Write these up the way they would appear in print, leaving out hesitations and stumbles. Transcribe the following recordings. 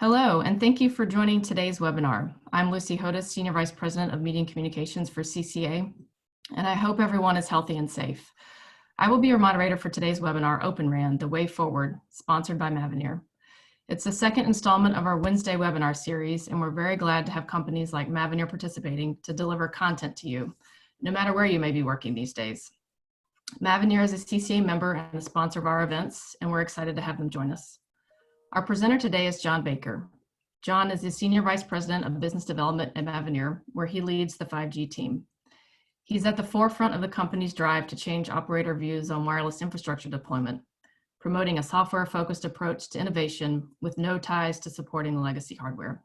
Hello, and thank you for joining today's webinar. I'm Lucy Hodes, Senior Vice President of Media and Communications for CCA, and I hope everyone is healthy and safe. I will be your moderator for today's webinar, OpenRAN, The Way Forward, sponsored by Mavenir. It's the second installment of our Wednesday webinar series, and we're very glad to have companies like Mavenir participating to deliver content to you, no matter where you may be working these days. Mavenir is a CCA member and a sponsor of our events, and we're excited to have them join us. Our presenter today is John Baker. John is the Senior Vice President of Business Development at Mavenir, where he leads the 5G team. He's at the forefront of the company's drive to change operator views on wireless infrastructure deployment, promoting a software-focused approach to innovation with no ties to supporting the legacy hardware.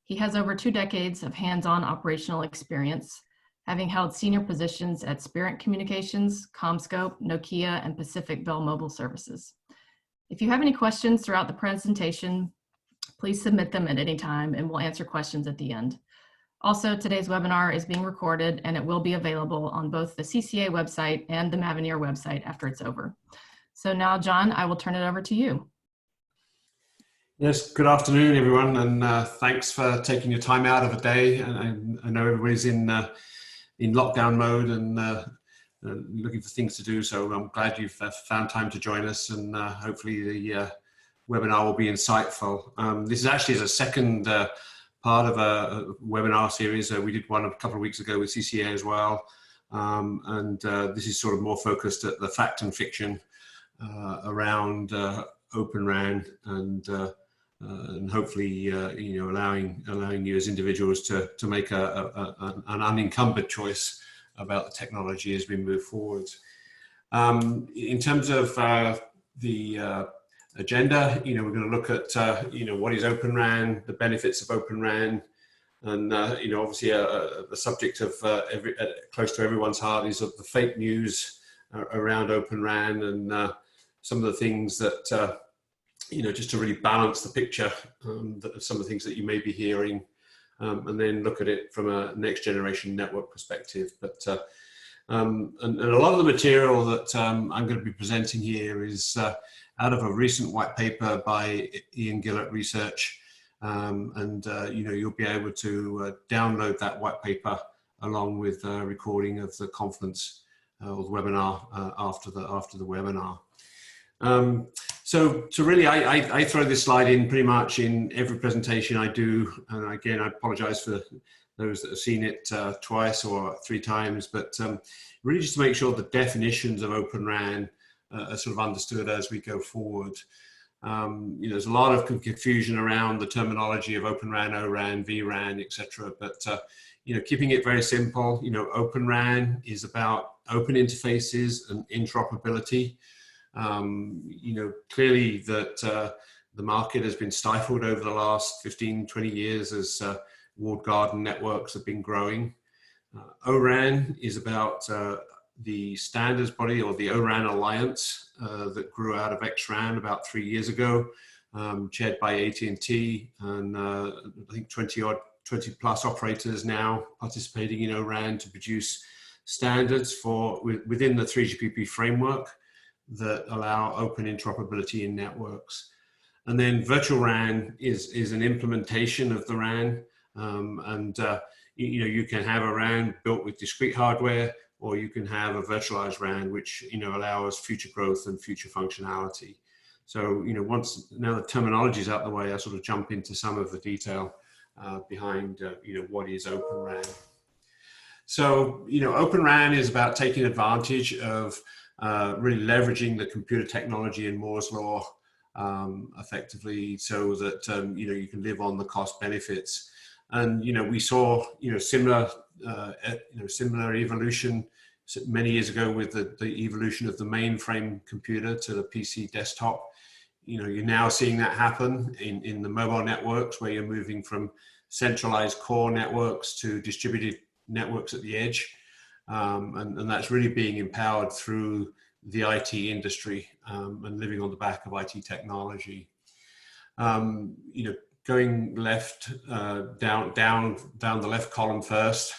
He has over 2 decades of hands-on operational experience, having held senior positions at Spirit Communications, CommScope, Nokia, and Pacific Bell Mobile Services. If you have any questions throughout the presentation, please submit them at any time and we'll answer questions at the end. Also, today's webinar is being recorded and it will be available on both the CCA website and the Mavenir website after it's over. So now, John, I will turn it over to you. Yes, good afternoon, everyone, and thanks for taking your time out of a day. And I know everybody's in lockdown mode and looking for things to do, so I'm glad you've found time to join us, and hopefully the webinar will be insightful. This is actually the second part of a webinar series. We did one a couple of weeks ago with CCA as well, and this is sort of more focused at the fact and fiction around OpenRAN and hopefully allowing you as individuals to make an unencumbered choice about the technology as we move forward. In terms of the agenda, we're going to look at what is OpenRAN, the benefits of OpenRAN, and obviously the subject of close to everyone's heart is of the fake news around OpenRAN, and some of the things that just to really balance the picture, some of the things that you may be hearing. And then look at it from a next generation network perspective. But and a lot of the material that I'm going to be presenting here is out of a recent white paper by Ian Gillett Research, and you'll be able to download that white paper along with a recording of the conference or the webinar after the webinar. So really, I throw this slide in pretty much in every presentation I do. And again, I apologize for those that have seen it twice or 3 times, but really just to make sure the definitions of OpenRAN are sort of understood as we go forward. There's a lot of confusion around the terminology of OpenRAN, ORAN, vRAN, etc. But keeping it very simple, OpenRAN is about open interfaces and interoperability. Clearly that the market has been stifled over the last 15, 20 years as walled garden networks have been growing. ORAN is about the standards body, or the ORAN Alliance, that grew out of XRAN about 3 years ago, chaired by AT&T, and I think 20 plus operators now participating in ORAN to produce standards within the 3GPP framework that allow open interoperability in networks. And then virtual RAN is an implementation of the RAN, you can have a RAN built with discrete hardware, or you can have a virtualized RAN which allows future growth and future functionality. So now the terminology is out the way, I sort of jump into some of the detail behind what is OpenRAN. So OpenRAN is about taking advantage of really leveraging the computer technology and Moore's law effectively, so that you can live on the cost benefits. And we saw similar evolution many years ago with the evolution of the mainframe computer to the PC desktop. You're now seeing that happen in the mobile networks, where you're moving from centralized core networks to distributed networks at the edge. And that's really being empowered through the IT industry and living on the back of IT technology. Going left down the left column first.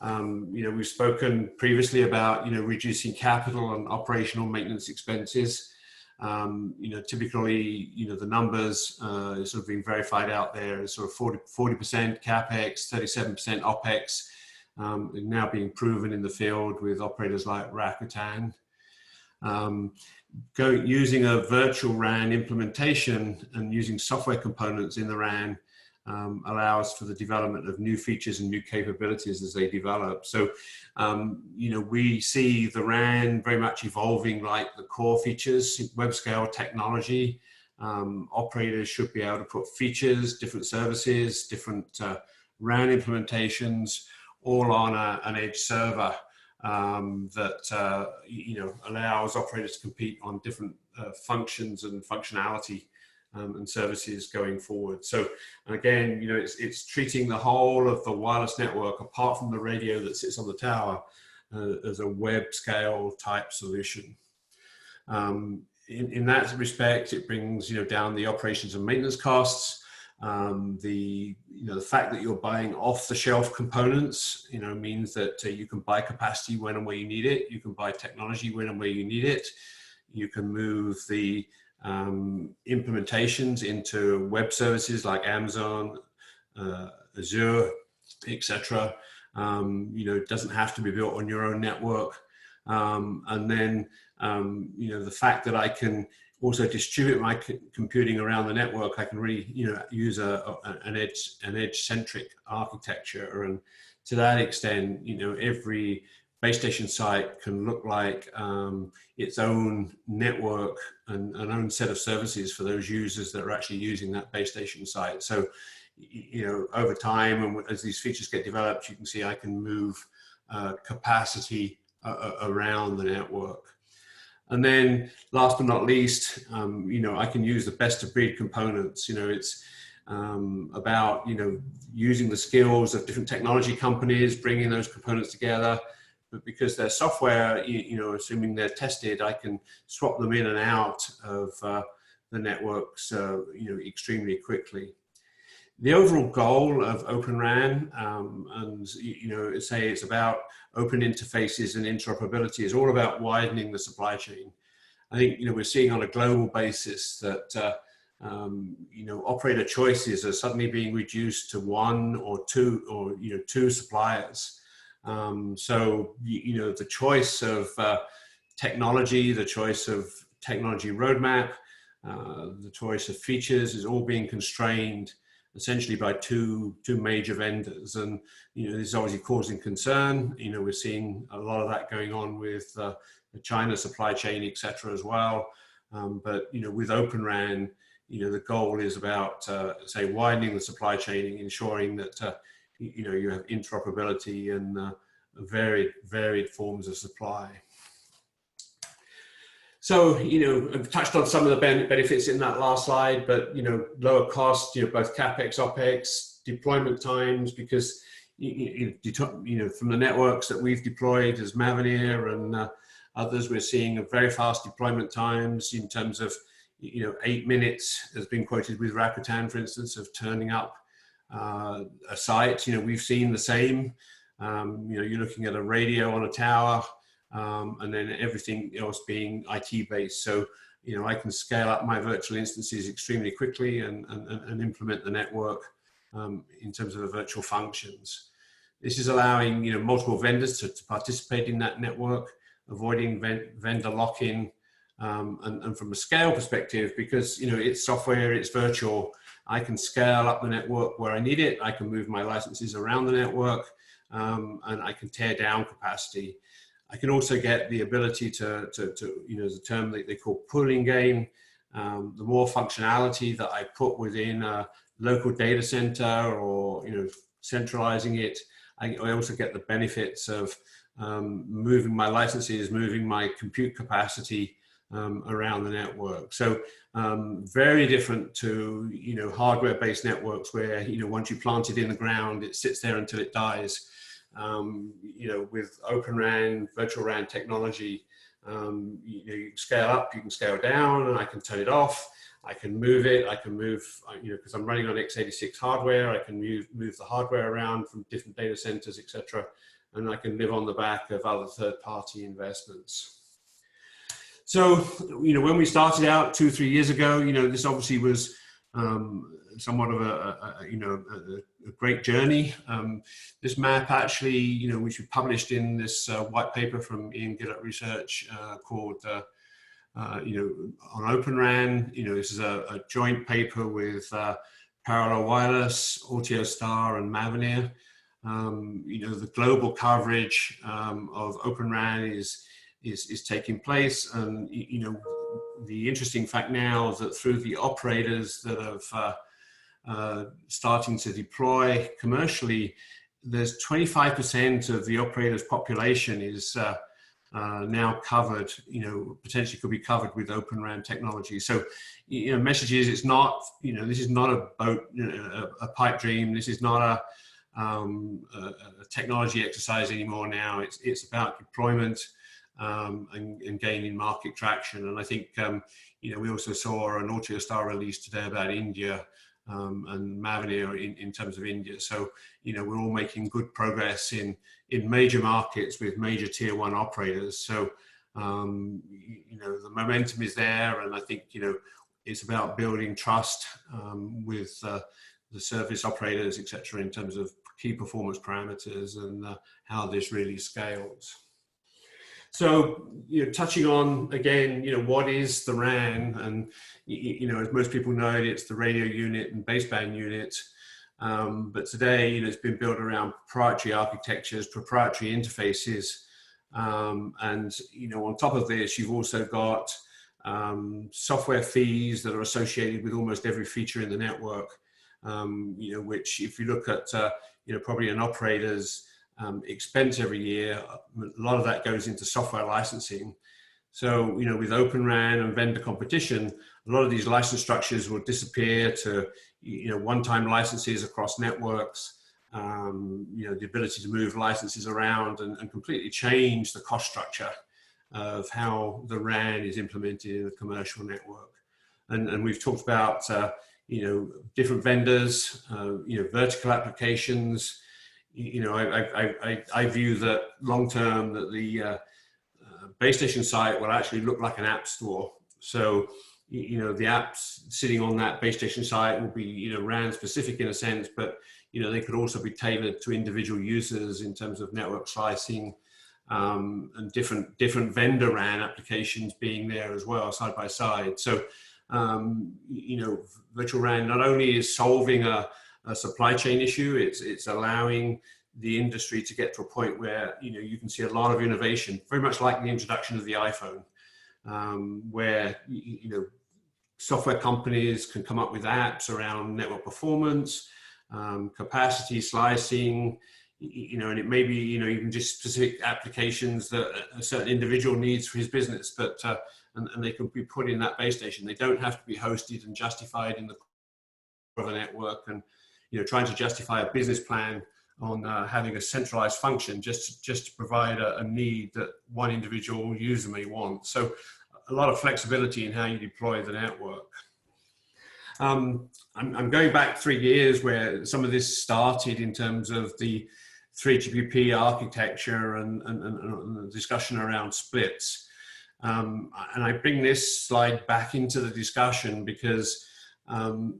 We've spoken previously about reducing capital and operational maintenance expenses. Typically, the numbers sort of being verified out there is sort of 40% CapEx, 37% OpEx, now being proven in the field with operators like Rakuten. Using a virtual RAN implementation and using software components in the RAN allows for the development of new features and new capabilities as they develop. So, we see the RAN very much evolving like the core features, web scale technology. Operators should be able to put features, different services, different RAN implementations, all on an edge server that allows operators to compete on different functions and functionality and services going forward. So again, it's treating the whole of the wireless network, apart from the radio that sits on the tower, as a web scale type solution. In that respect, it brings down the operations and maintenance costs. The fact that you're buying off the shelf components means that you can buy capacity when and where you need it. You can buy technology when and where you need it. You can move the implementations into web services like Amazon, Azure, etc. It doesn't have to be built on your own network. And then the fact that I can also distribute my computing around the network, I can really use an edge-centric architecture, and to that extent, every base station site can look like its own network and an own set of services for those users that are actually using that base station site. So, over time, and as these features get developed, you can see I can move capacity around the network. And then last but not least, I can use the best of breed components. It's about, using the skills of different technology companies, bringing those components together. But because they're software, assuming they're tested, I can swap them in and out of the networks, extremely quickly. The overall goal of OpenRAN, say it's about open interfaces and interoperability, is all about widening the supply chain. I think, we're seeing on a global basis that, operator choices are suddenly being reduced to one or two suppliers. So, the choice of technology, the choice of technology roadmap, the choice of features is all being constrained essentially by two major vendors. And, this is obviously causing concern. We're seeing a lot of that going on with the China supply chain, etc. as well. But, with OpenRAN, the goal is about, say, widening the supply chain and ensuring that, you have interoperability and varied forms of supply. So, I've touched on some of the benefits in that last slide, but, lower cost, both CapEx, OpEx, deployment times, because, from the networks that we've deployed as Mavenir and others, we're seeing a very fast deployment times in terms of, 8 minutes has been quoted with Rakuten, for instance, of turning up a site. We've seen the same. You're looking at a radio on a tower, and then everything else being IT based. So, I can scale up my virtual instances extremely quickly and implement the network in terms of the virtual functions. This is allowing, multiple vendors to participate in that network, avoiding vendor lock-in, and from a scale perspective, because, it's software, it's virtual, I can scale up the network where I need it. I can move my licenses around the network, and I can tear down capacity. I can also get the ability to there's a term that they call pooling gain. The more functionality that I put within a local data center or, centralizing it, I also get the benefits of moving my licenses, moving my compute capacity around the network. So very different to, hardware-based networks where, once you plant it in the ground, it sits there until it dies. With OpenRAN, virtual RAN technology, you can scale up, you can scale down, and I can turn it off. I can move it. I can move, because I'm running on x86 hardware, I can move the hardware around from different data centers, etc. And I can live on the back of other third-party investments. So, when we started out 2-3 years ago, this obviously was somewhat of a great journey. This map actually, which we published in this white paper from Ian Gillett Research called, on OpenRAN. This is a joint paper with Parallel Wireless, AutoStar, and Mavenir. The global coverage of OpenRAN is taking place, and the interesting fact now is that through the operators that have starting to deploy commercially, there's 25% of the operators' population is now covered, potentially could be covered with OpenRAN technology. So, message is, it's not, this is not a boat, a pipe dream. This is not a technology exercise anymore now. It's about deployment and gaining market traction. And I think, we also saw an AutoStar release today about India and Mavenir in terms of India. So, we're all making good progress in major markets with major tier 1 operators. So, the momentum is there, and I think, it's about building trust with the service operators, etc., in terms of key performance parameters and how this really scales. So, touching on again, what is the RAN? And, as most people know, it's the radio unit and baseband unit. But today, it's been built around proprietary architectures, proprietary interfaces. And, on top of this, you've also got software fees that are associated with almost every feature in the network, which if you look at, probably an operator's expense every year, a lot of that goes into software licensing. So, with OpenRAN and vendor competition, a lot of these license structures will disappear to, one-time licenses across networks, the ability to move licenses around and completely change the cost structure of how the RAN is implemented in a commercial network. And we've talked about, different vendors, vertical applications. I view that long term that the base station site will actually look like an app store. So, the apps sitting on that base station site will be, RAN specific in a sense, but, they could also be tailored to individual users in terms of network slicing, and different vendor RAN applications being there as well, side by side. So, virtual RAN not only is solving a supply chain issue, it's allowing the industry to get to a point where, you can see a lot of innovation, very much like the introduction of the iPhone, where, software companies can come up with apps around network performance, capacity slicing, and it may be, even just specific applications that a certain individual needs for his business, but, and they can be put in that base station. They don't have to be hosted and justified in the of a network, and, trying to justify a business plan on having a centralized function just to provide a need that one individual user may want. So a lot of flexibility in how you deploy the network. I'm going back 3 years where some of this started in terms of the 3GPP architecture and the discussion around splits. And I bring this slide back into the discussion because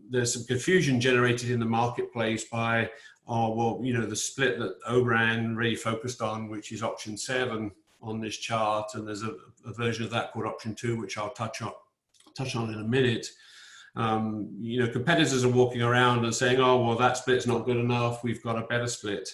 there's some confusion generated in the marketplace by, the split that ORAN really focused on, which is option 7 on this chart, and there's a version of that called option 2, which I'll touch on in a minute. Competitors are walking around and saying, that split's not good enough, we've got a better split.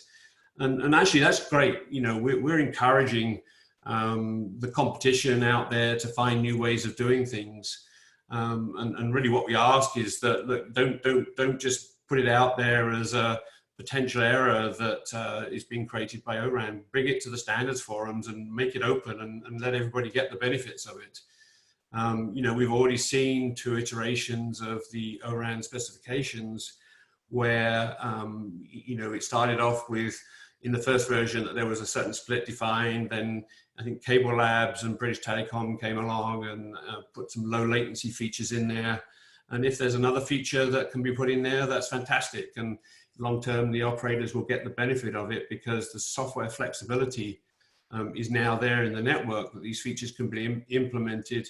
And actually that's great. We're encouraging the competition out there to find new ways of doing things. And really what we ask is that, look, don't just put it out there as a potential error that is being created by ORAN. Bring it to the standards forums and make it open and let everybody get the benefits of it. We've already seen 2 iterations of the ORAN specifications where, it started off with, in the first version, that there was a certain split defined. Then I think Cable Labs and British Telecom came along and put some low latency features in there. And if there's another feature that can be put in there, that's fantastic. And long term, the operators will get the benefit of it because the software flexibility is now there in the network, that these features can be implemented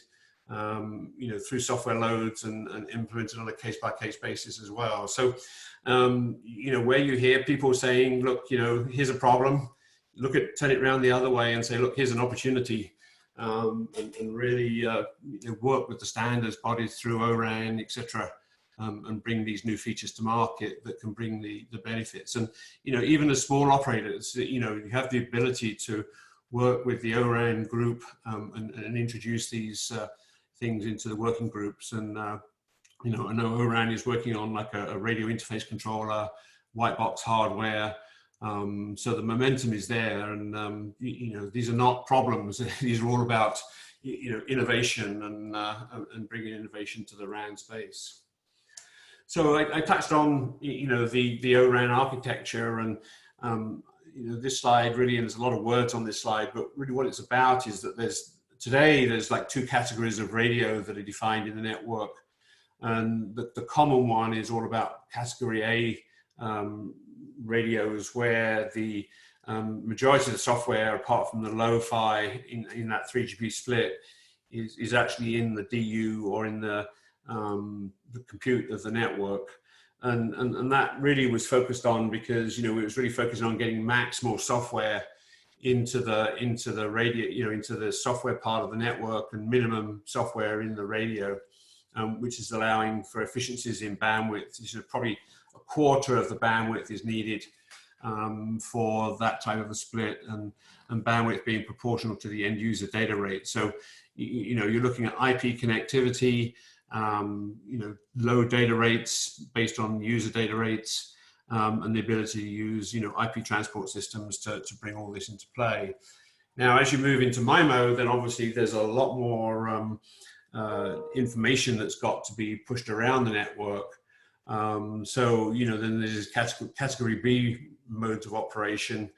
through software loads and implemented on a case-by-case basis as well. So, where you hear people saying, look, here's a problem, turn it around the other way and say, look, here's an opportunity, and really work with the standards bodies through ORAN, etc., and bring these new features to market that can bring the benefits. And, even as small operators, you have the ability to work with the ORAN group and introduce these things into the working groups. And I know ORAN is working on like a radio interface controller, white box hardware. So the momentum is there, and these are not problems. These are all about innovation and bringing innovation to the RAN space. So I touched on the ORAN architecture, and this slide really, and there's a lot of words on this slide, but really what it's about is that there's like two categories of radio that are defined in the network. And the common one is all about category A radios, where the majority of the software, apart from the lo-fi in that 3GP split, is actually in the DU or in the compute of the network. And that really was focused on, because it was really focused on getting maximal software into the radio, into the software part of the network, and minimum software in the radio, which is allowing for efficiencies in bandwidth. Probably a quarter of the bandwidth is needed for that type of a split, and bandwidth being proportional to the end user data rate. So you're looking at IP connectivity, low data rates based on user data rates, and the ability to use IP transport systems to bring all this into play. Now, as you move into MIMO, then obviously there's a lot more information that's got to be pushed around the network. So then there's category B modes of operation,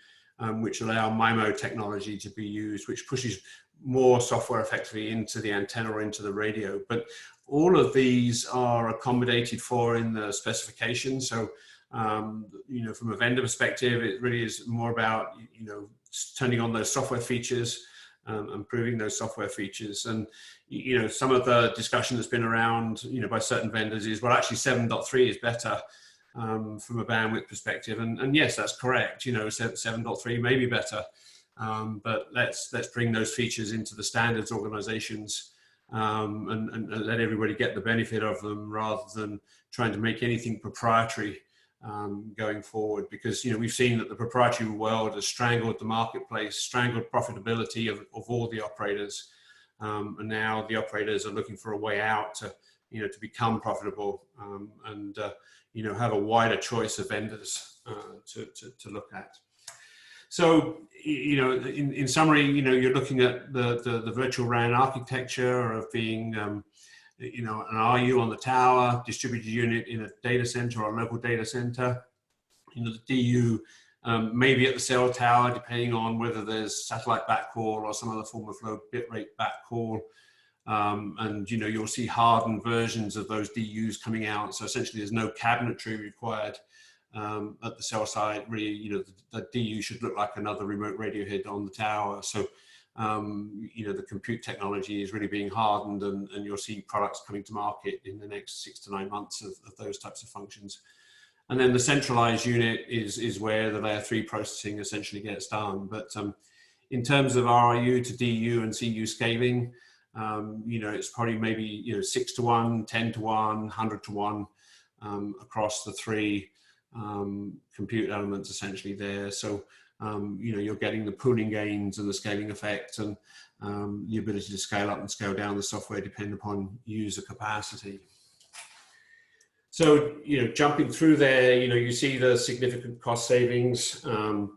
which allow MIMO technology to be used, which pushes more software effectively into the antenna or into the radio. But all of these are accommodated for in the specification. So from a vendor perspective, it really is more about turning on those software features, improving those software features. And some of the discussion that's been around by certain vendors is, well, actually 7.3 is better from a bandwidth perspective. And yes, that's correct. 7.3 may be better, but let's bring those features into the standards organizations, and let everybody get the benefit of them, rather than trying to make anything proprietary going forward. Because we've seen that the proprietary world has strangled the marketplace, strangled profitability of all the operators, and now the operators are looking for a way out to become profitable, and have a wider choice of vendors to look at. So, in summary, you're looking at the virtual RAN architecture of being, an RU on the tower, distributed unit in a data center or a local data center. The DU maybe at the cell tower, depending on whether there's satellite backhaul or some other form of low bitrate backhaul. And you'll see hardened versions of those DUs coming out. So essentially, there's no cabinetry required at the cell site. Really, the DU should look like another remote radio head on the tower. So the compute technology is really being hardened, and you'll see products coming to market in the next 6 to 9 months of those types of functions. And then the centralized unit is where the layer 3 processing essentially gets done. But in terms of RU to DU and CU scaling, it's probably maybe 6 to 1, 10 to 1, 100 to 1 across the 3 compute elements essentially there. So you're getting the pooling gains and the scaling effect, and the ability to scale up and scale down the software depending upon user capacity. So jumping through there, you see the significant cost savings. And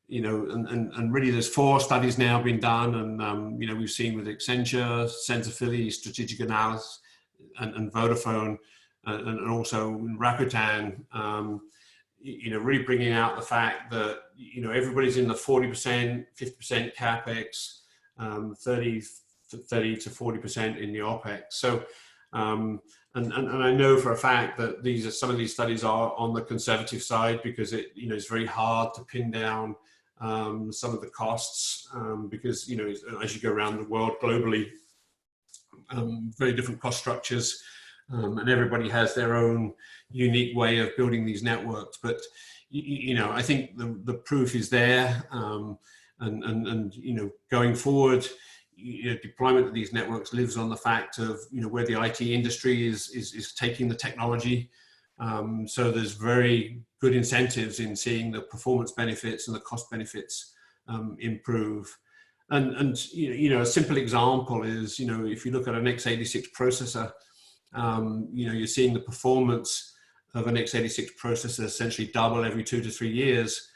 really there's 4 studies now been done, and we've seen with Accenture, Sensiphilly, Strategic Analysis, and Vodafone, and also Rakuten, really bringing out the fact that everybody's in the 40%, 50% capex, 30 to 40% in the opex. So and I know for a fact that some of these studies are on the conservative side, because it's very hard to pin down some of the costs, because, as you go around the world globally, very different cost structures, and everybody has their own unique way of building these networks. But, I think the proof is there, and going forward, deployment of these networks lives on the fact of, where the IT industry is taking the technology. So there's very good incentives in seeing the performance benefits and the cost benefits improve. And a simple example is, if you look at an x86 processor, you're seeing the performance of an x86 processor essentially double every 2 to 3 years.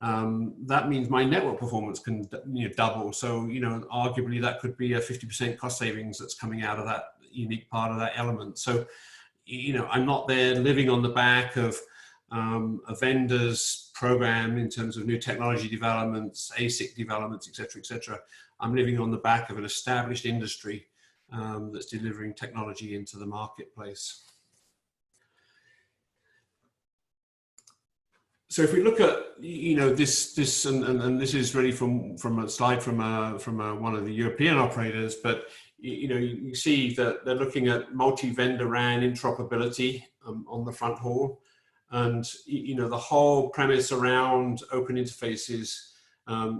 That means my network performance can double. So, arguably that could be a 50% cost savings that's coming out of that unique part of that element. So, I'm not there living on the back of a vendor's program in terms of new technology developments, ASIC developments, et cetera, et cetera. I'm living on the back of an established industry that's delivering technology into the marketplace. So if we look at, this, and this is really from a slide from one of the European operators, but you see that they're looking at multi-vendor RAN interoperability on the front haul, and the whole premise around open interfaces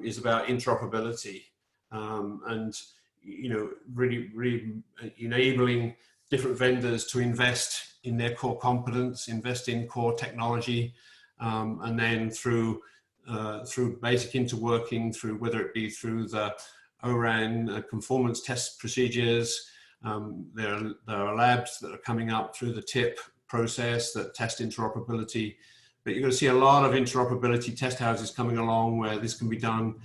is about interoperability, and really enabling different vendors to invest in their core competence, invest in core technology. And then through basic interworking, through whether it be through the ORAN conformance test procedures, there are labs that are coming up through the TIP process that test interoperability. But you're going to see a lot of interoperability test houses coming along where this can be done,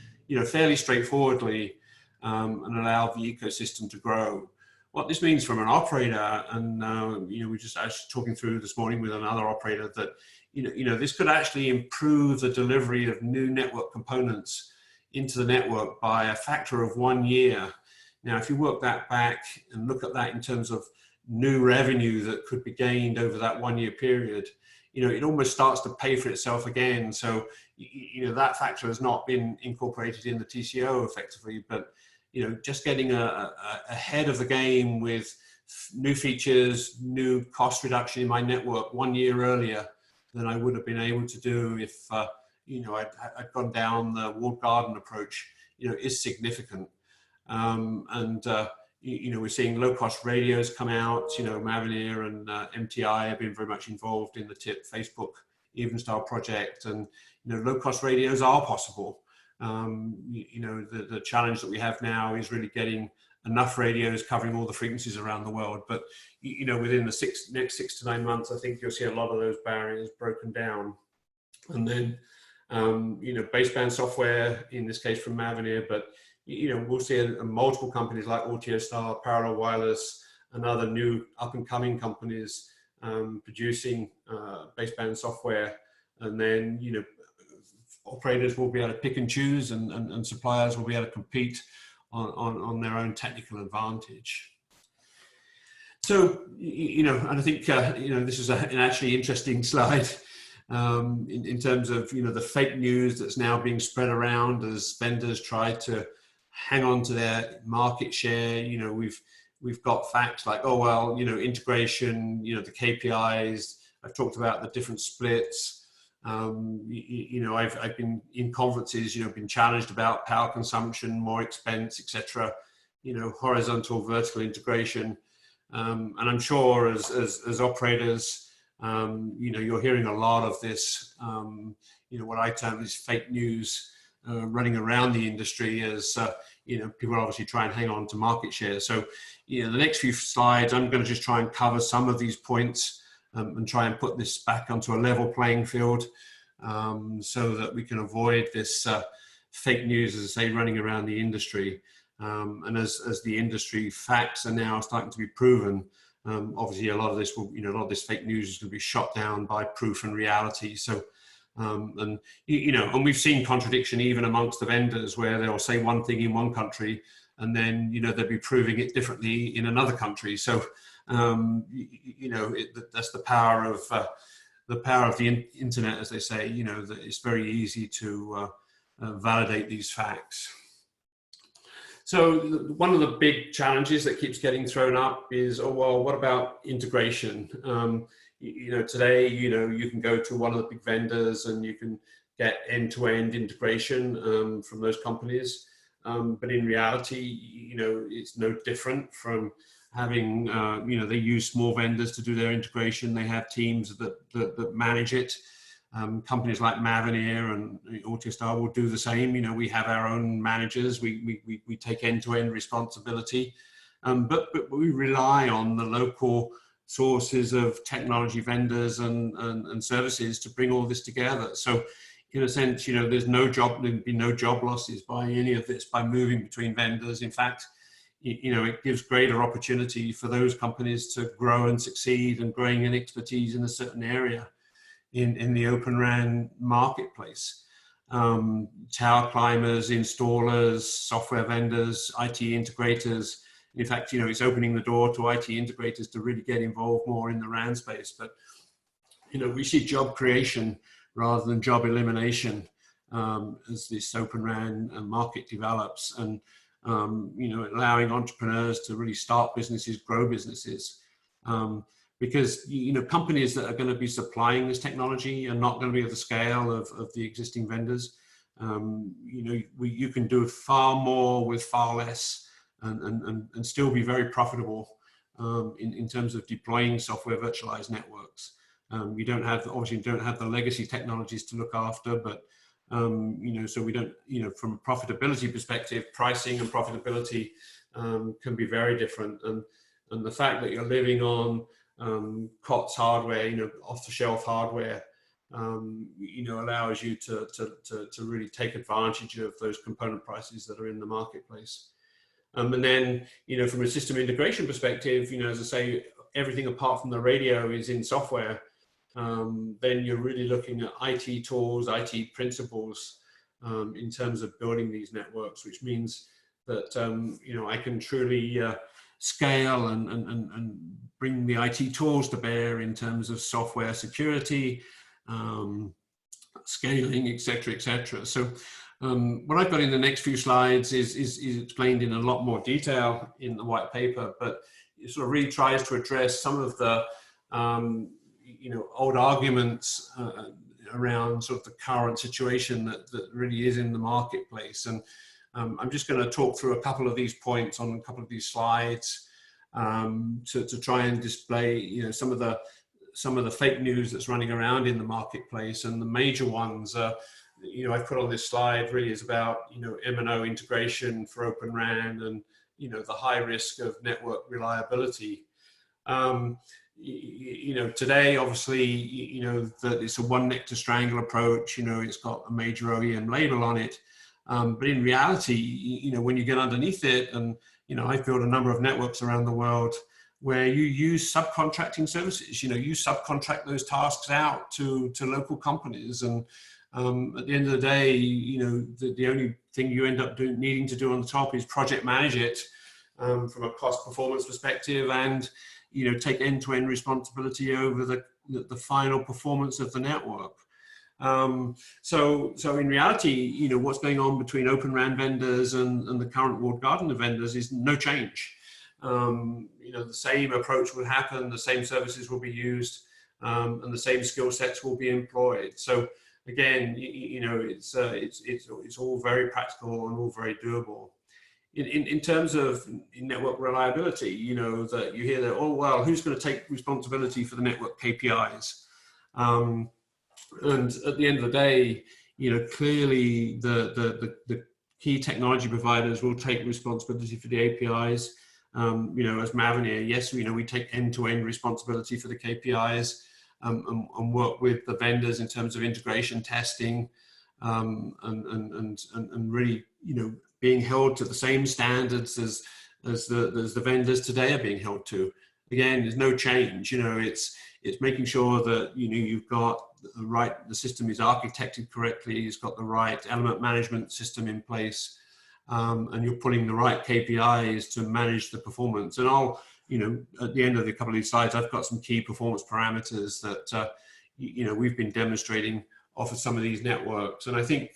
fairly straightforwardly, and allow the ecosystem to grow. What this means from an operator, and we just actually talking through this morning with another operator that this could actually improve the delivery of new network components into the network by a factor of 1 year. Now, if you work that back and look at that in terms of new revenue that could be gained over that 1 year period, it almost starts to pay for itself again. So, that factor has not been incorporated in the TCO effectively, but, just getting ahead of the game with new features, new cost reduction in my network 1 year earlier than I would have been able to do if, I'd gone down the walled garden approach, is significant. We're seeing low-cost radios come out. Mavenir and MTI have been very much involved in the TIP Facebook Evenstyle project, and low-cost radios are possible. The challenge that we have now is really getting enough radios covering all the frequencies around the world. But within the next 6 to 9 months, I think you'll see a lot of those barriers broken down. And then baseband software, in this case from Mavenir, but we'll see multiple companies like AudioStar, Parallel Wireless, and other new up-and-coming companies producing baseband software. And then operators will be able to pick and choose, and suppliers will be able to compete on their own technical advantage. So, and I think, this is an actually interesting slide in terms of, the fake news that's now being spread around as vendors try to hang on to their market share. We've got facts like, oh, well, integration, the KPIs. I've talked about the different splits. I've been in conferences, been challenged about power consumption, more expense, etc. Horizontal, vertical integration, and I'm sure as operators, you're hearing a lot of this. What I term is fake news running around the industry as people obviously try and hang on to market share. So, the next few slides, I'm going to just try and cover some of these points. And try and put this back onto a level playing field so that we can avoid this fake news, as I say, running around the industry. And as the industry facts are now starting to be proven, obviously a lot of this will, a lot of this fake news is going to be shot down by proof and reality. So, and we've seen contradiction even amongst the vendors where they'll say one thing in one country and then, they'll be proving it differently in another country. So, that's the power of the internet, as they say. That it's very easy to validate these facts. So one of the big challenges that keeps getting thrown up is, oh, well, what about integration? Today, you can go to one of the big vendors and you can get end-to-end integration from those companies. But in reality, it's no different from having, they use small vendors to do their integration. They have teams that manage it. Companies like Mavenir and Autostar will do the same. We have our own managers. We take end-to-end responsibility, but we rely on the local sources of technology vendors and services to bring all this together. So, in a sense, there'd be no job losses by any of this by moving between vendors. In fact, it gives greater opportunity for those companies to grow and succeed and growing an expertise in a certain area in the OpenRAN marketplace. Tower climbers, installers, software vendors, IT integrators. In fact, it's opening the door to IT integrators to really get involved more in the RAN space. But, we see job creation rather than job elimination as this OpenRAN market develops, and allowing entrepreneurs to really start businesses, grow businesses. Because companies that are going to be supplying this technology are not going to be at the scale of the existing vendors. You can do far more with far less and still be very profitable in terms of deploying software virtualized networks. You don't have the legacy technologies to look after, but so we don't, from a profitability perspective, pricing and profitability can be very different. And the fact that you're living on COTS hardware, off-the-shelf hardware, allows you to really take advantage of those component prices that are in the marketplace. And then, from a system integration perspective, as I say, everything apart from the radio is in software. Then you're really looking at IT tools, IT principles in terms of building these networks, which means that, I can truly scale and bring the IT tools to bear in terms of software security, scaling, et cetera. So what I've got in the next few slides is explained in a lot more detail in the white paper, but it sort of really tries to address some of the old arguments around sort of the current situation that really is in the marketplace. And I'm just going to talk through a couple of these points on a couple of these slides to try and display, some of the fake news that's running around in the marketplace. And the major ones, I've put on this slide really is about, M&O integration for OpenRAN and, the high risk of network reliability. Today, obviously, that it's a one neck to strangle approach. It's got a major OEM label on it. But in reality, when you get underneath it, and, I've built a number of networks around the world where you use subcontracting services, you subcontract those tasks out to local companies. And at the end of the day, the only thing you end up needing to do on the top is project manage it from a cost performance perspective and, take end-to-end responsibility over the final performance of the network. So in reality, what's going on between OpenRAN vendors and the current walled garden vendors is no change. The same approach will happen, the same services will be used, and the same skill sets will be employed. So again, it's all very practical and all very doable. In terms of network reliability, that you hear that, oh, well, who's going to take responsibility for the network KPIs? And at the end of the day, clearly the key technology providers will take responsibility for the APIs. As Mavenir, yes, we take end-to-end responsibility for the KPIs and work with the vendors in terms of integration testing and really, being held to the same standards as the vendors today are being held to. Again, there's no change. It's making sure that you've got the system is architected correctly. It's got the right element management system in place, and you're putting the right KPIs to manage the performance. And I'll, at the end of a couple of these slides, I've got some key performance parameters that we've been demonstrating off of some of these networks. And I think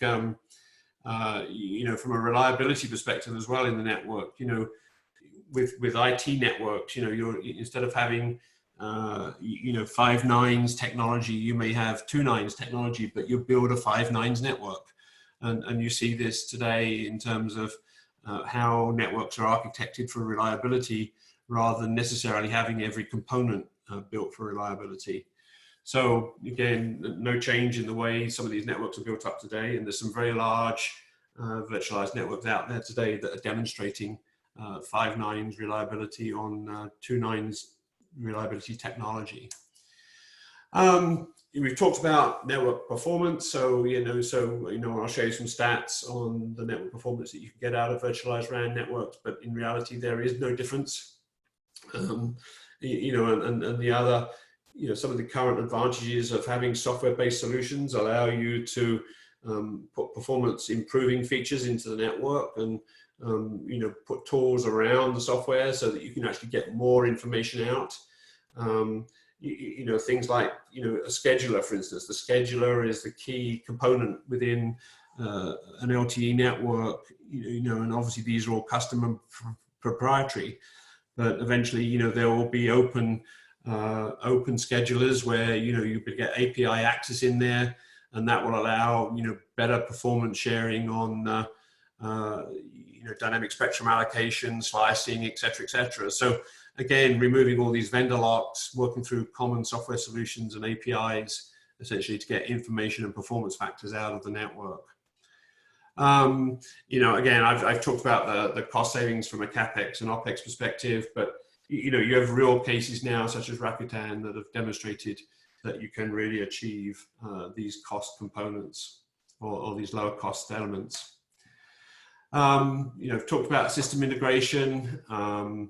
from a reliability perspective as well in the network. With IT networks, you're, instead of having 5 nines technology, you may have 2 nines technology, but you build a 5 nines network. And you see this today in terms of how networks are architected for reliability rather than necessarily having every component built for reliability. So again, no change in the way some of these networks are built up today. And there's some very large virtualized networks out there today that are demonstrating 5 nines reliability on 2 nines reliability technology. We've talked about network performance, so I'll show you some stats on the network performance that you can get out of virtualized RAN networks, but in reality there is no difference. And the other, some of the current advantages of having software-based solutions allow you to put performance improving features into the network and put tools around the software so that you can actually get more information out. Things like, a scheduler, for instance. The scheduler is the key component within an LTE network, and obviously these are all custom and proprietary, but eventually, there will be open schedulers where, you could get API access in there, and that will allow, better performance sharing on, dynamic spectrum allocation, slicing, et cetera, So again, removing all these vendor locks, working through common software solutions and APIs, essentially to get information and performance factors out of the network. Again, I've talked about the cost savings from a CapEx and OpEx perspective, but you have real cases now, such as Rakuten, that have demonstrated that you can really achieve these cost components or these lower cost elements. I've talked about system integration, and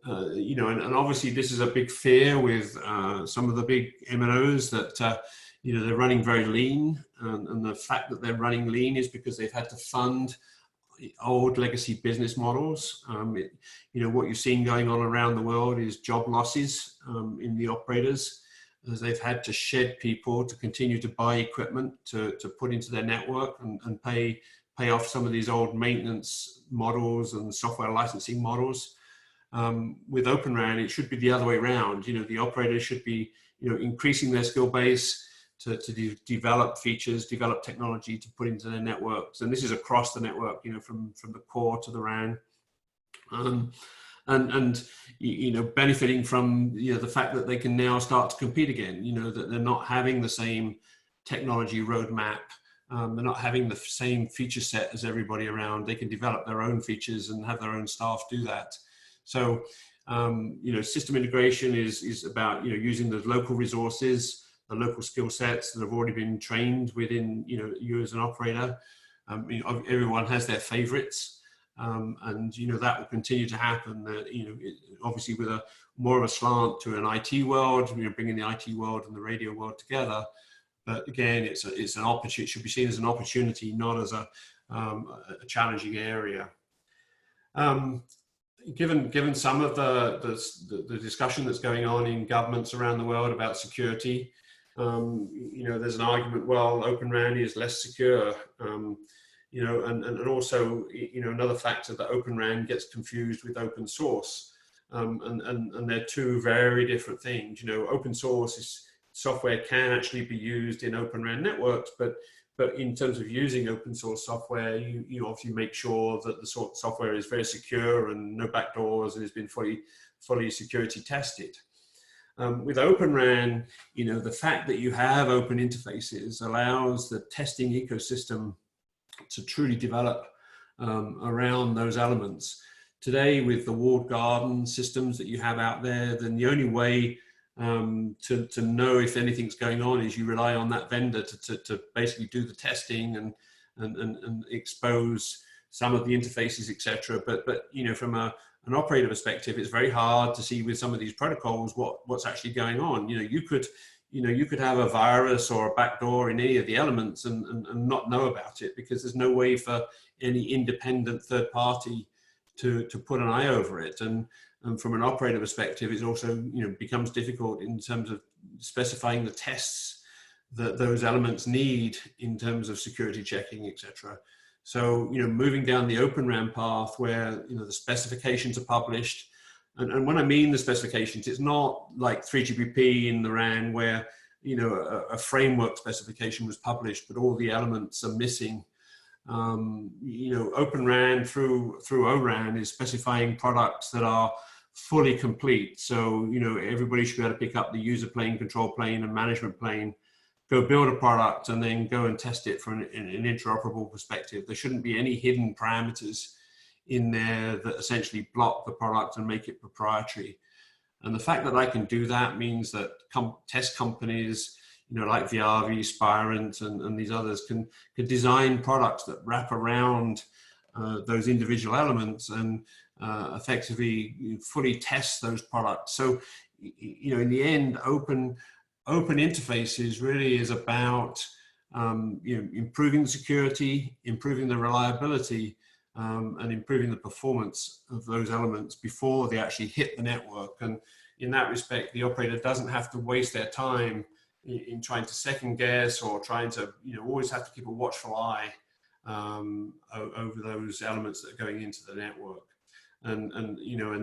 obviously this is a big fear with some of the big MNOs that, they're running very lean, and the fact that they're running lean is because they've had to fund old legacy business models. What you're seeing going on around the world is job losses in the operators, as they've had to shed people to continue to buy equipment to put into their network and pay off some of these old maintenance models and software licensing models. With OpenRAN, it should be the other way around. The operators should be, increasing their skill base to develop features, develop technology to put into their networks. And this is across the network, from the core to the RAN. Benefiting from, the fact that they can now start to compete again, that they're not having the same technology roadmap. They're not having the same feature set as everybody around. They can develop their own features and have their own staff do that. So, system integration is about, using the local resources, the local skill sets that have already been trained within, you as an operator. Everyone has their favorites, and, that will continue to happen. Obviously with more of a slant to an IT world, bringing the IT world and the radio world together. But again, it's an opportunity. It should be seen as an opportunity, not as a challenging area. Given some of the discussion that's going on in governments around the world about security, there's an argument, well, OpenRAN is less secure, and also, another factor that OpenRAN gets confused with open source, and they're two very different things. Open source software can actually be used in OpenRAN networks, but in terms of using open source software, you obviously make sure that the software is very secure and no backdoors and has been fully security tested. With OpenRAN, the fact that you have open interfaces allows the testing ecosystem to truly develop around those elements. Today, with the walled garden systems that you have out there, then the only way to know if anything's going on is you rely on that vendor to basically do the testing and expose some of the interfaces, etc. But from an operator perspective, it's very hard to see with some of these protocols what's actually going on. You could have a virus or a backdoor in any of the elements and not know about it, because there's no way for any independent third party to put an eye over it. And from an operator perspective, it also becomes difficult in terms of specifying the tests that those elements need in terms of security checking, etc. So, moving down the OpenRAN path where, the specifications are published. And when I mean the specifications, it's not like 3GPP in the RAN where, a framework specification was published, but all the elements are missing. OpenRAN through ORAN is specifying products that are fully complete. So, everybody should be able to pick up the user plane, control plane, and management plane, go build a product, and then go and test it from an interoperable perspective. There shouldn't be any hidden parameters in there that essentially block the product and make it proprietary. And the fact that I can do that means that test companies, like Viavi, Spirent, and these others can design products that wrap around those individual elements and effectively fully test those products. So, in the end, open interfaces really is about improving the security, improving the reliability, and improving the performance of those elements before they actually hit the network. And in that respect, the operator doesn't have to waste their time in trying to second guess or trying to, always have to keep a watchful eye over those elements that are going into the network. And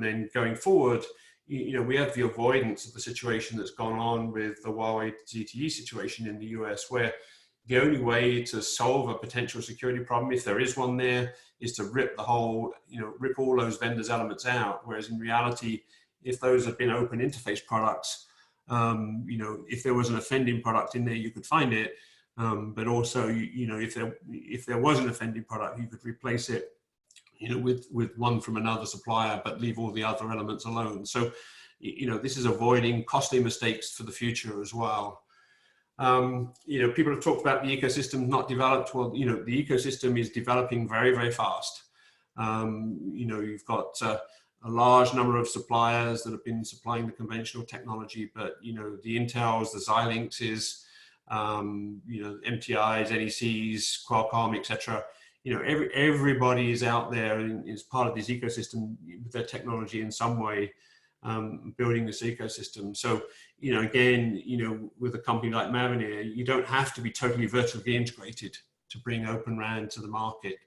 then going forward, we have the avoidance of the situation that's gone on with the Huawei ZTE situation in the US, where the only way to solve a potential security problem, if there is one there, is to rip all those vendors' elements out. Whereas in reality, if those have been open interface products, if there was an offending product in there, you could find it. But also, if there was an offending product, you could replace it, with one from another supplier, but leave all the other elements alone. So, this is avoiding costly mistakes for the future as well. People have talked about the ecosystem not developed. Well, the ecosystem is developing very, very fast. You've got a large number of suppliers that have been supplying the conventional technology, but the Intels, the Xilinxes, MTIs, NECs, Qualcomm, etc. Everybody is out there and is part of this ecosystem with their technology in some way, building this ecosystem. So, again, with a company like Mavenir, you don't have to be totally vertically integrated to bring OpenRAN to the market.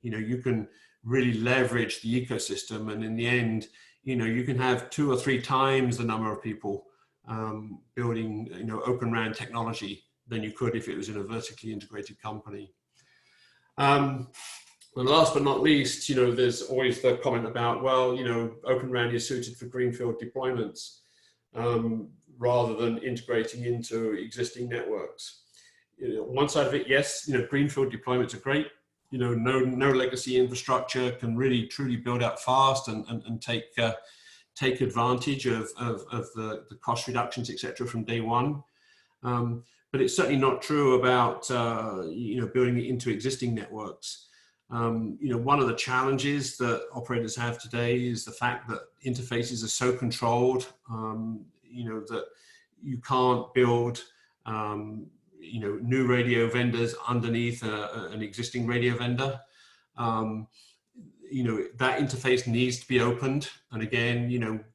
You can really leverage the ecosystem, and in the end, you can have 2 or 3 times the number of people building, OpenRAN technology than you could if it was in a vertically integrated company. And last but not least, there's always the comment about, well, OpenRAN is suited for greenfield deployments rather than integrating into existing networks. One side of it, yes, greenfield deployments are great. No legacy infrastructure can really truly build out fast and take advantage of the cost reductions, etc., from day one. But it's certainly not true about building it into existing networks. One of the challenges that operators have today is the fact that interfaces are so controlled, that you can't build, new radio vendors underneath an existing radio vendor. That interface needs to be opened. And again,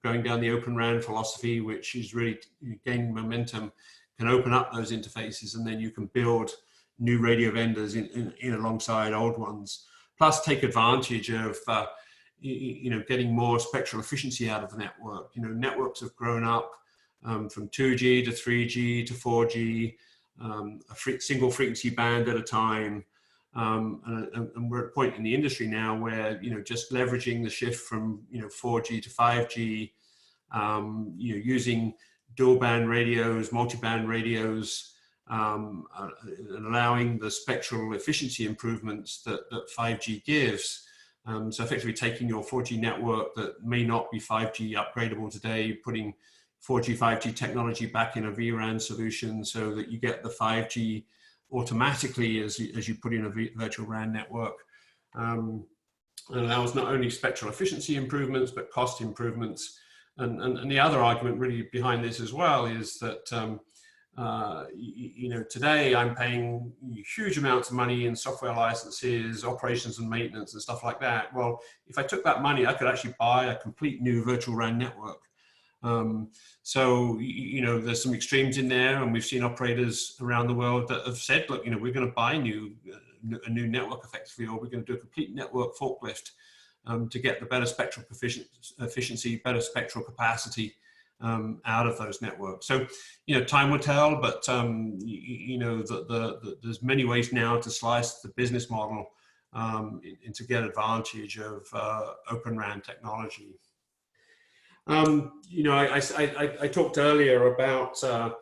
going down the OpenRAN philosophy, which is really gaining momentum, can open up those interfaces, and then you can build new radio vendors in alongside old ones. Plus, take advantage of getting more spectral efficiency out of the network. Networks have grown up from 2G to 3G to 4G, a single frequency band at a time. And we're at a point in the industry now where just leveraging the shift from 4G to 5G, using dual band radios, multi-band radios, and allowing the spectral efficiency improvements that 5G gives. So effectively taking your 4G network that may not be 5G upgradable today, putting 4G, 5G technology back in a vRAN solution so that you get the 5G automatically as you put in a virtual RAN network. And allows not only spectral efficiency improvements, but cost improvements. And the other argument really behind this as well is that, today I'm paying huge amounts of money in software licenses, operations and maintenance and stuff like that. Well, if I took that money, I could actually buy a complete new virtual RAN network. So, there's some extremes in there, and we've seen operators around the world that have said, look, we're going to buy new a new network effectively, or we're going to do a complete network forklift to get the better spectral efficiency, better spectral capacity out of those networks. So, time will tell, but there's many ways now to slice the business model and to get advantage of OpenRAN technology. I talked earlier about some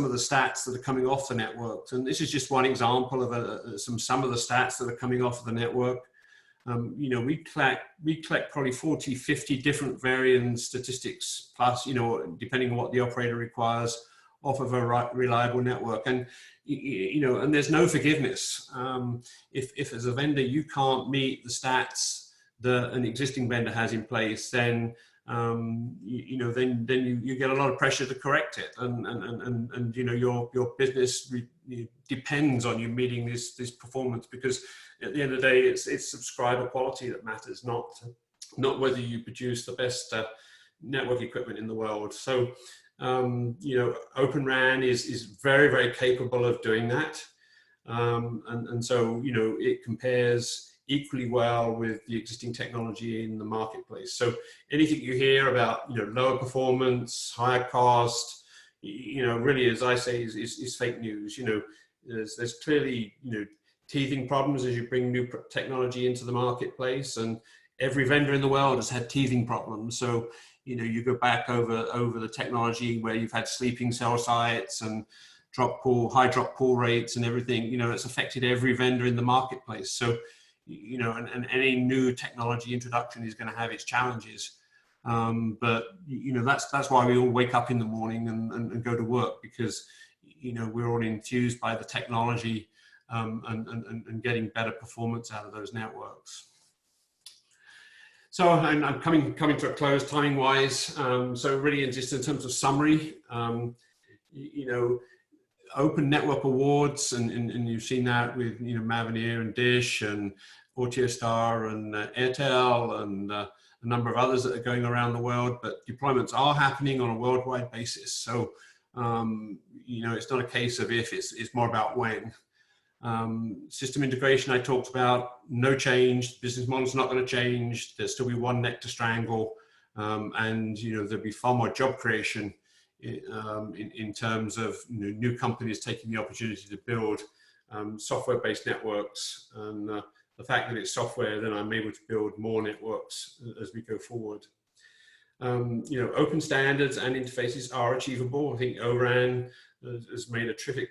of the stats that are coming off the network, and this is just one example of some of the stats that are coming off of the network. We collect probably 40, 50 different variant statistics, plus, depending on what the operator requires, off of a reliable network. And, and there's no forgiveness. If as a vendor, you can't meet the stats that an existing vendor has in place, then, then you get a lot of pressure to correct it. And your business depends on you meeting this performance, because at the end of the day, it's subscriber quality that matters, not whether you produce the best network equipment in the world. So, OpenRAN is very, very capable of doing that. And so, it compares equally well with the existing technology in the marketplace. So anything you hear about, lower performance, higher cost, really, as I say, is fake news. There's clearly, teething problems as you bring new technology into the marketplace, and every vendor in the world has had teething problems. So, you go back over the technology where you've had sleeping cell sites and high drop pull rates and everything, it's affected every vendor in the marketplace. So, and any new technology introduction is going to have its challenges. But, that's why we all wake up in the morning and go to work, because, we're all enthused by the technology and getting better performance out of those networks. So I'm coming to a close timing wise. So really, just in terms of summary, Open Network Awards, and you've seen that with Mavenir and Dish and Altiostar and Airtel and a number of others that are going around the world. But deployments are happening on a worldwide basis. So it's not a case of if, it's more about when. System integration I talked about, no change. Business model's not going to change. There'll still be one neck to strangle, and there'll be far more job creation in terms of new companies taking the opportunity to build software-based networks, and the fact that it's software, then I'm able to build more networks as we go forward. Open standards and interfaces are achievable. I think ORAN has made a terrific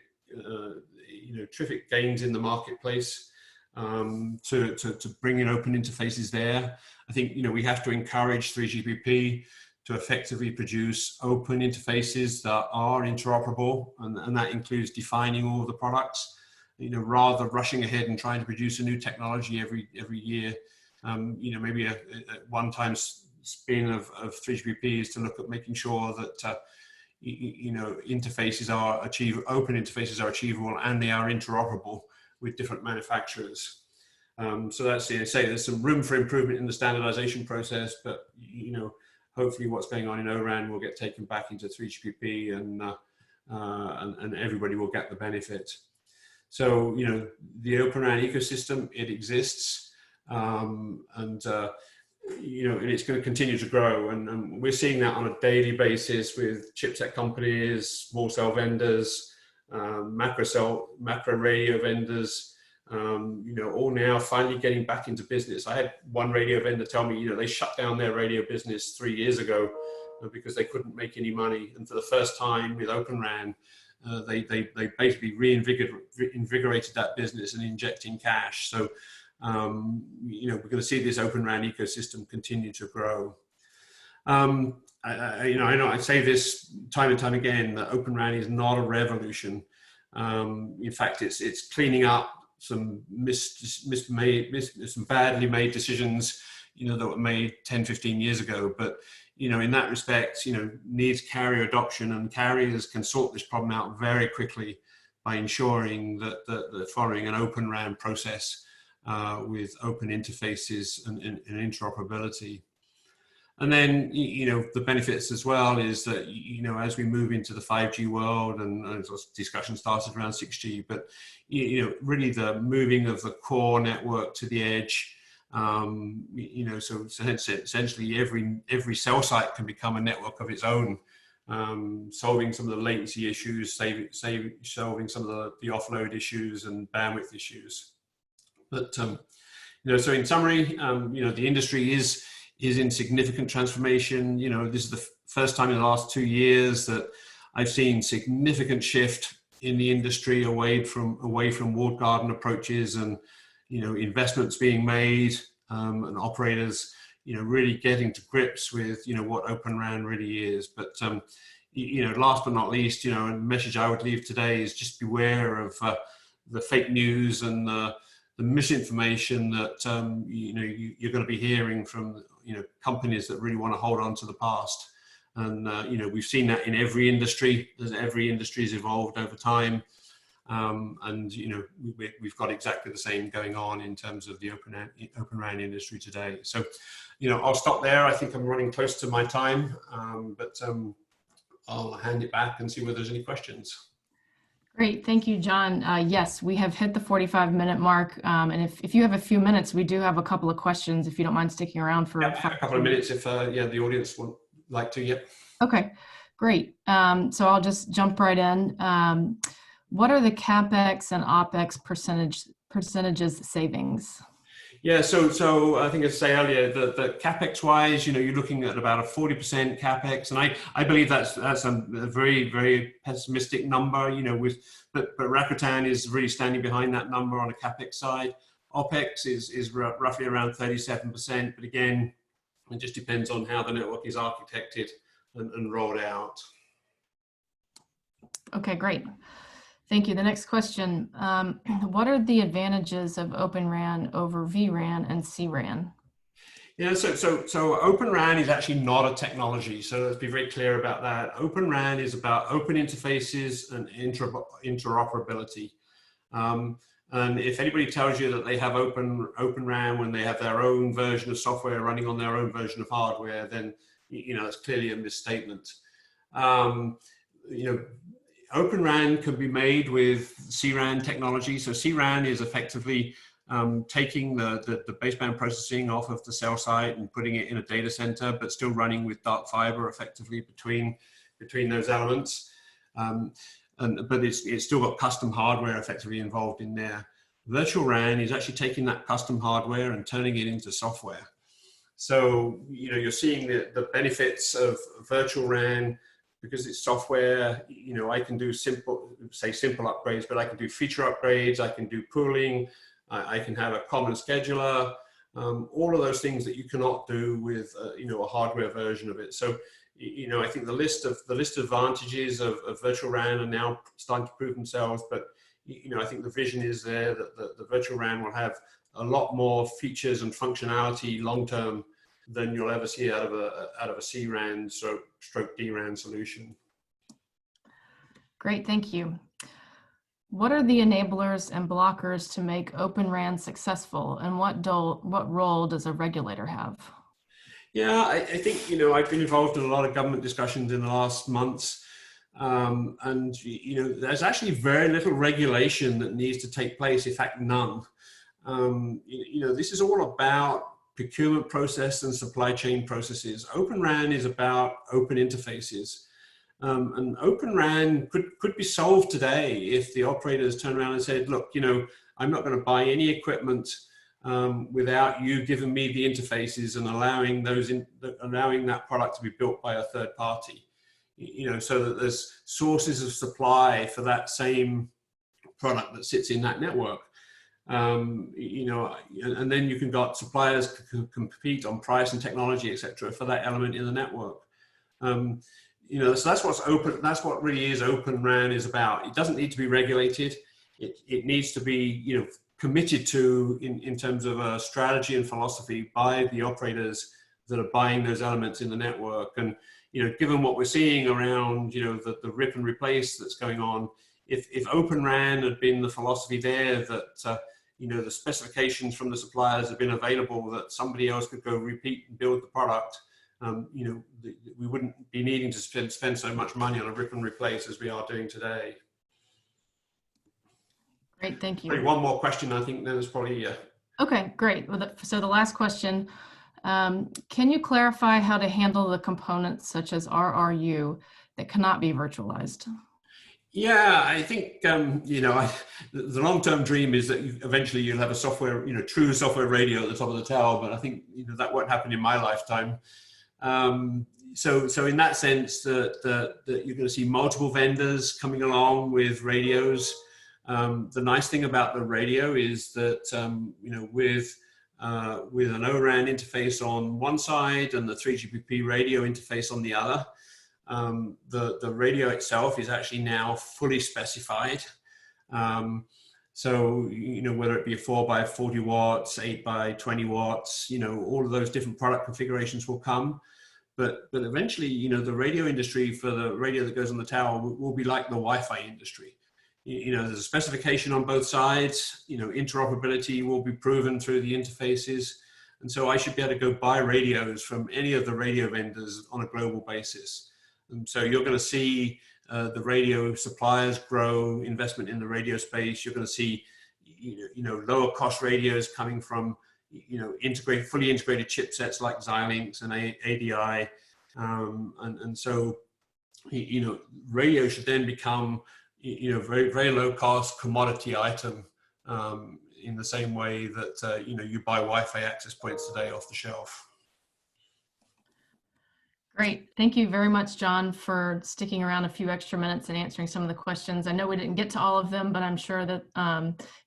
gains in the marketplace to bring in open interfaces there. I think we have to encourage 3GPP to effectively produce open interfaces that are interoperable, and that includes defining all of the products. Rather rushing ahead and trying to produce a new technology every year. Maybe a one-time spin of 3GPP is to look at making sure that interfaces are open interfaces are achievable, and they are interoperable with different manufacturers. So that's there's some room for improvement in the standardization process, but hopefully what's going on in ORAN will get taken back into 3GPP, and everybody will get the benefit. So the OpenRAN ecosystem, it exists, and it's going to continue to grow, and we're seeing that on a daily basis with chipset companies, small cell vendors, macro radio vendors, all now finally getting back into business. I had one radio vendor tell me, they shut down their radio business 3 years ago because they couldn't make any money, and for the first time with OpenRAN, they basically reinvigorated that business and injecting cash. So we're going to see this OpenRAN ecosystem continue to grow. I know I say this time and time again, that OpenRAN is not a revolution. In fact, it's cleaning up some some badly made decisions, that were made 10, 15 years ago. But in that respect, needs carrier adoption, and carriers can sort this problem out very quickly by ensuring that they're following an OpenRAN process with open interfaces and interoperability. And then, the benefits as well is that, as we move into the 5G world, and discussion started around 6G, but, really the moving of the core network to the edge, so essentially every cell site can become a network of its own, solving some of the latency issues, solving some of the offload issues and bandwidth issues. But, so in summary, the industry is in significant transformation. This is the first time in the last 2 years that I've seen significant shift in the industry away from walled garden approaches, and investments being made, and operators really getting to grips with what OpenRAN really is. But last but not least, a message I would leave today is just beware of the fake news and the misinformation that you're going to be hearing from companies that really want to hold on to the past. And we've seen that in every industry, as every industry has evolved over time. And we've got exactly the same going on in terms of the OpenRAN industry today. So I'll stop there. I think I'm running close to my time, but I'll hand it back and see whether there's any questions. Great, thank you, John. Yes, we have hit the 45-minute mark, and if you have a few minutes, we do have a couple of questions. If you don't mind sticking around for a couple of minutes, if the audience would like to. Yep. Okay, great. So I'll just jump right in. What are the CapEx and OpEx percentages savings? Yeah, so I think as I say earlier, the CapEx wise, you're looking at about a 40% CapEx, and I believe that's a very, very pessimistic number. But Rakuten is really standing behind that number on a CapEx side. OpEx is roughly around 37%, but again, it just depends on how the network is architected and rolled out. Okay, gret. Thank you. The next question, what are the advantages of OpenRAN over vRAN and cRAN? Yeah, so OpenRAN is actually not a technology, so let's be very clear about that. OpenRAN is about open interfaces and interoperability. And if anybody tells you that they have OpenRAN when they have their own version of software running on their own version of hardware, then it's clearly a misstatement. OpenRAN can be made with cRAN technology. So cRAN is effectively taking the baseband processing off of the cell site and putting it in a data center, but still running with dark fiber effectively between those elements. But it's still got custom hardware effectively involved in there. Virtual RAN is actually taking that custom hardware and turning it into software. So you're seeing the benefits of virtual RAN. Because it's software, I can do simple upgrades, but I can do feature upgrades, I can do pooling, I can have a common scheduler, all of those things that you cannot do with a hardware version of it. So I think the list of advantages of virtual RAN are now starting to prove themselves, but I think the vision is there that the virtual RAN will have a lot more features and functionality long term than you'll ever see out of a cRAN stroke DRAN solution. Great, thank you. What are the enablers and blockers to make OpenRAN successful, and what role does a regulator have? Yeah, I think I've been involved in a lot of government discussions in the last months, and there's actually very little regulation that needs to take place. In fact, none. This is all about procurement process and supply chain processes. OpenRAN is about open interfaces. And OpenRAN could be solved today if the operators turn around and said, look, I'm not going to buy any equipment without you giving me the interfaces and allowing that product to be built by a third party. So that there's sources of supply for that same product that sits in that network. And then you can got suppliers can compete on price and technology, etc., for that element in the network. So that's what really is OpenRAN is about. It doesn't need to be regulated. It needs to be committed to in terms of a strategy and philosophy by the operators that are buying those elements in the network. And given what we're seeing around the rip and replace that's going on, if OpenRAN had been the philosophy there that the specifications from the suppliers have been available, that somebody else could go repeat and build the product, we wouldn't be needing to spend so much money on a rip and replace as we are doing today. Great, thank you. Probably one more question, I think, then is probably. Okay, great. Well, so the last question, can you clarify how to handle the components such as RRU that cannot be virtualized? Yeah, I think, the long-term dream is that eventually you'll have a software, true software radio at the top of the tower, but I think, that won't happen in my lifetime. So in that sense, that you're going to see multiple vendors coming along with radios. The nice thing about the radio is that, with an ORAN interface on one side and the 3GPP radio interface on the other, the radio itself is actually now fully specified. So, whether it be a 4 by 40 watts, 8 by 20 watts, all of those different product configurations will come. But eventually, the radio industry for the radio that goes on the tower will be like the Wi-Fi industry. There's a specification on both sides, interoperability will be proven through the interfaces. And so I should be able to go buy radios from any of the radio vendors on a global basis. And so you're going to see the radio suppliers grow, investment in the radio space. You're going to see, lower cost radios coming from, fully integrated chipsets like Xilinx and ADI. And so, radio should then become, very, very low cost commodity item in the same way that, you buy Wi-Fi access points today off the shelf. Great. Thank you very much, John, for sticking around a few extra minutes and answering some of the questions. I know we didn't get to all of them, but I'm sure that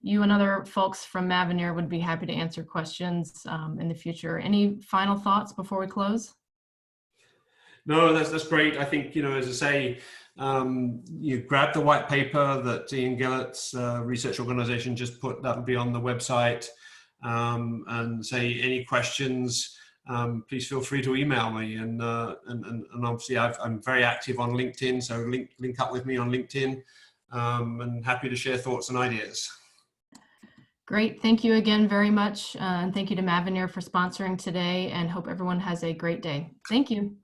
you and other folks from Mavenir would be happy to answer questions in the future. Any final thoughts before we close? No, that's great. I think, as I say, you grab the white paper that Ian Gillett's research organization just put, that'll be on the website, and say any questions, please feel free to email me. And obviously I'm very active on LinkedIn, so link up with me on LinkedIn, and happy to share thoughts and ideas. Great. Thank you again very much. And thank you to Mavenir for sponsoring today, and hope everyone has a great day. Thank you.